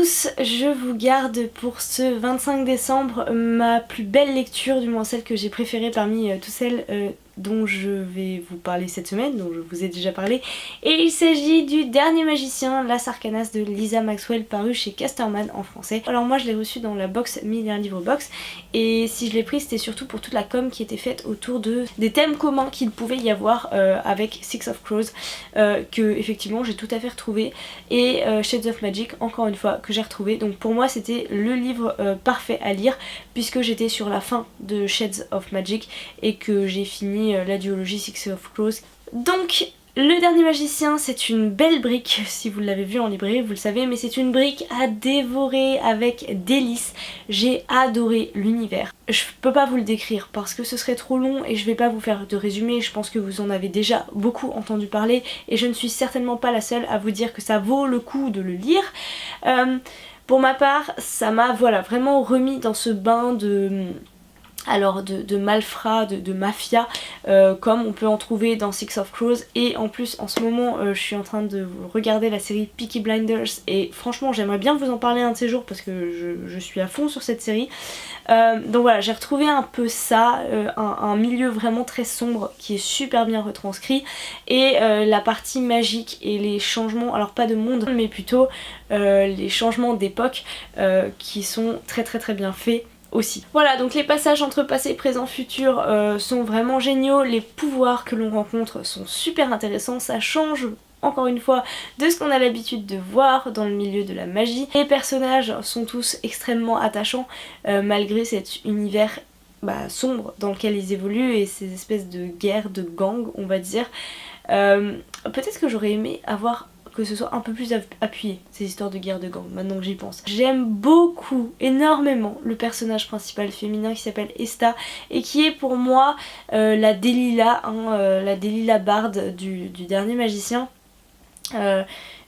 tous, je vous garde pour ce 25 décembre ma plus belle lecture, du moins celle que j'ai préférée parmi toutes celles dont je vais vous parler cette semaine, dont je vous ai déjà parlé. Et il s'agit du Dernier Magicien, Las Arcanas de Lisa Maxwell, paru chez Casterman en français. Alors moi je l'ai reçu dans la box 1000 et un livres box, et si je l'ai pris c'était surtout pour toute la com qui était faite autour des thèmes communs qu'il pouvait y avoir avec Six of Crows, que effectivement j'ai tout à fait retrouvé, et Shades of Magic encore une fois que j'ai retrouvé. Donc pour moi c'était le livre parfait à lire, puisque j'étais sur la fin de Shades of Magic et que j'ai fini la duologie Six of Crows. Donc le Dernier Magicien, c'est une belle brique, si vous l'avez vu en librairie vous le savez, mais c'est une brique à dévorer avec délice. J'ai adoré l'univers. Je peux pas vous le décrire parce que ce serait trop long et je vais pas vous faire de résumé, je pense que vous en avez déjà beaucoup entendu parler et je ne suis certainement pas la seule à vous dire que ça vaut le coup de le lire. Pour ma part, ça m'a vraiment remis dans ce bain de malfrats, de mafia, comme on peut en trouver dans Six of Crows. Et en plus en ce moment je suis en train de regarder la série Peaky Blinders et franchement j'aimerais bien vous en parler un de ces jours parce que je suis à fond sur cette série. Donc voilà, j'ai retrouvé un peu ça, un milieu vraiment très sombre qui est super bien retranscrit, et la partie magique et les changements, alors pas de monde mais plutôt les changements d'époque qui sont très bien faits aussi. Voilà, donc les passages entre passé, présent, futur sont vraiment géniaux, les pouvoirs que l'on rencontre sont super intéressants, ça change encore une fois de ce qu'on a l'habitude de voir dans le milieu de la magie. Les personnages sont tous extrêmement attachants malgré cet univers sombre dans lequel ils évoluent et ces espèces de guerres, de gangs on va dire. Peut-être que j'aurais aimé avoir que ce soit un peu plus appuyé, ces histoires de guerre de gang, maintenant que j'y pense. J'aime beaucoup, énormément, le personnage principal féminin qui s'appelle Esta et qui est pour moi la Delilah, la Delilah Bard du Dernier Magicien.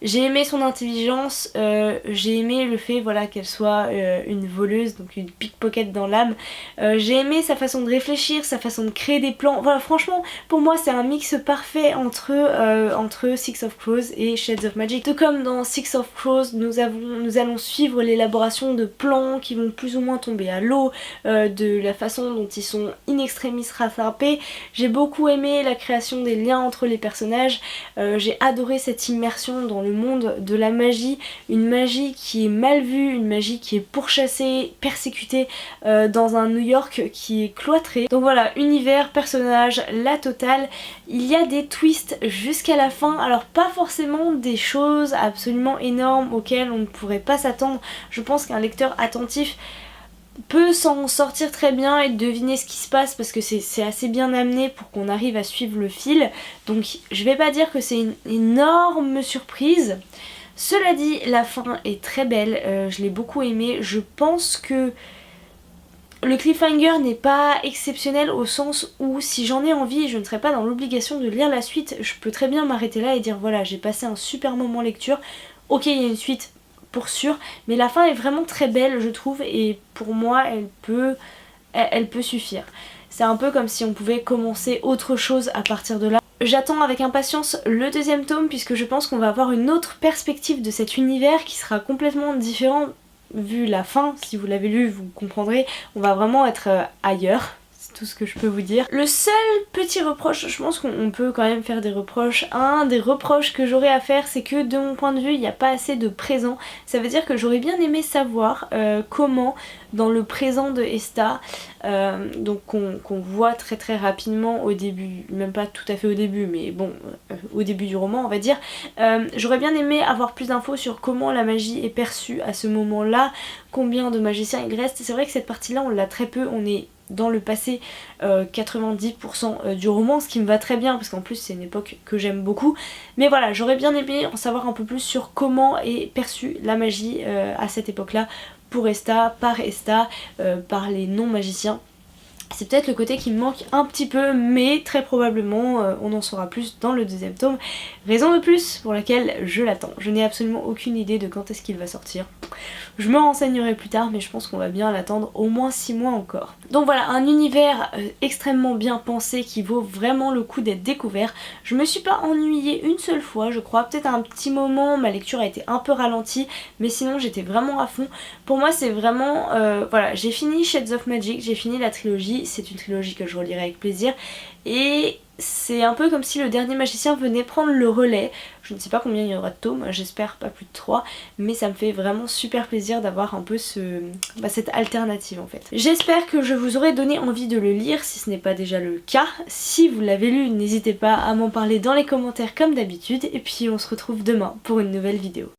J'ai aimé son intelligence, j'ai aimé le fait qu'elle soit une voleuse, donc une pickpocket dans l'âme. J'ai aimé sa façon de réfléchir, sa façon de créer des plans. Voilà, franchement pour moi c'est un mix parfait entre Six of Crows et Shades of Magic. Tout comme dans Six of Crows nous allons suivre l'élaboration de plans qui vont plus ou moins tomber à l'eau, de la façon dont ils sont in extremis rattrapés. J'ai beaucoup aimé la création des liens entre les personnages, j'ai adoré cette immersion dans le monde de la magie, une magie qui est mal vue, une magie qui est pourchassée, persécutée dans un New York qui est cloîtré. Donc voilà, univers, personnage, la totale. Il y a des twists jusqu'à la fin, alors pas forcément des choses absolument énormes auxquelles on ne pourrait pas s'attendre. Je pense qu'un lecteur attentif peut s'en sortir très bien et deviner ce qui se passe parce que c'est assez bien amené pour qu'on arrive à suivre le fil. Donc je vais pas dire que c'est une énorme surprise. Cela dit, la fin est très belle, je l'ai beaucoup aimée. Je pense que le cliffhanger n'est pas exceptionnel au sens où si j'en ai envie, je ne serais pas dans l'obligation de lire la suite. Je peux très bien m'arrêter là et dire voilà, j'ai passé un super moment lecture, ok il y a une suite pour sûr, mais la fin est vraiment très belle je trouve, et pour moi elle peut suffire. C'est un peu comme si on pouvait commencer autre chose à partir de là. J'attends avec impatience le deuxième tome puisque je pense qu'on va avoir une autre perspective de cet univers qui sera complètement différent vu la fin. Si vous l'avez lu vous comprendrez, on va vraiment être ailleurs. C'est tout ce que je peux vous dire. Le seul petit reproche, je pense qu'on peut quand même faire des reproches. Un des reproches que j'aurais à faire, c'est que de mon point de vue, il n'y a pas assez de présent. Ça veut dire que j'aurais bien aimé savoir comment, dans le présent de Esta, donc qu'on voit très rapidement au début, même pas tout à fait au début, mais bon, au début du roman on va dire, j'aurais bien aimé avoir plus d'infos sur comment la magie est perçue à ce moment-là, combien de magiciens il reste. C'est vrai que cette partie-là on l'a très peu, on est dans le passé 90% du roman, ce qui me va très bien parce qu'en plus c'est une époque que j'aime beaucoup, mais voilà, j'aurais bien aimé en savoir un peu plus sur comment est perçue la magie à cette époque là, pour Esta, par les non magiciens. C'est peut-être le côté qui me manque un petit peu, mais très probablement on en saura plus dans le deuxième tome. Raison de plus pour laquelle je l'attends. Je n'ai absolument aucune idée de quand est-ce qu'il va sortir. Je me renseignerai plus tard, mais je pense qu'on va bien l'attendre au moins 6 mois encore. Donc voilà, un univers extrêmement bien pensé qui vaut vraiment le coup d'être découvert. Je me suis pas ennuyée une seule fois, je crois. Peut-être à un petit moment, ma lecture a été un peu ralentie, mais sinon j'étais vraiment à fond. Pour moi c'est vraiment... voilà, j'ai fini Shades of Magic, j'ai fini la trilogie. C'est une trilogie que je relirai avec plaisir. Et c'est un peu comme si le dernier magicien venait prendre le relais. Je ne sais pas combien il y aura de tomes, j'espère pas plus de 3, mais ça me fait vraiment super plaisir d'avoir un peu cette alternative en fait. J'espère que je vous aurai donné envie de le lire si ce n'est pas déjà le cas. Si vous l'avez lu, n'hésitez pas à m'en parler dans les commentaires comme d'habitude, et puis on se retrouve demain pour une nouvelle vidéo.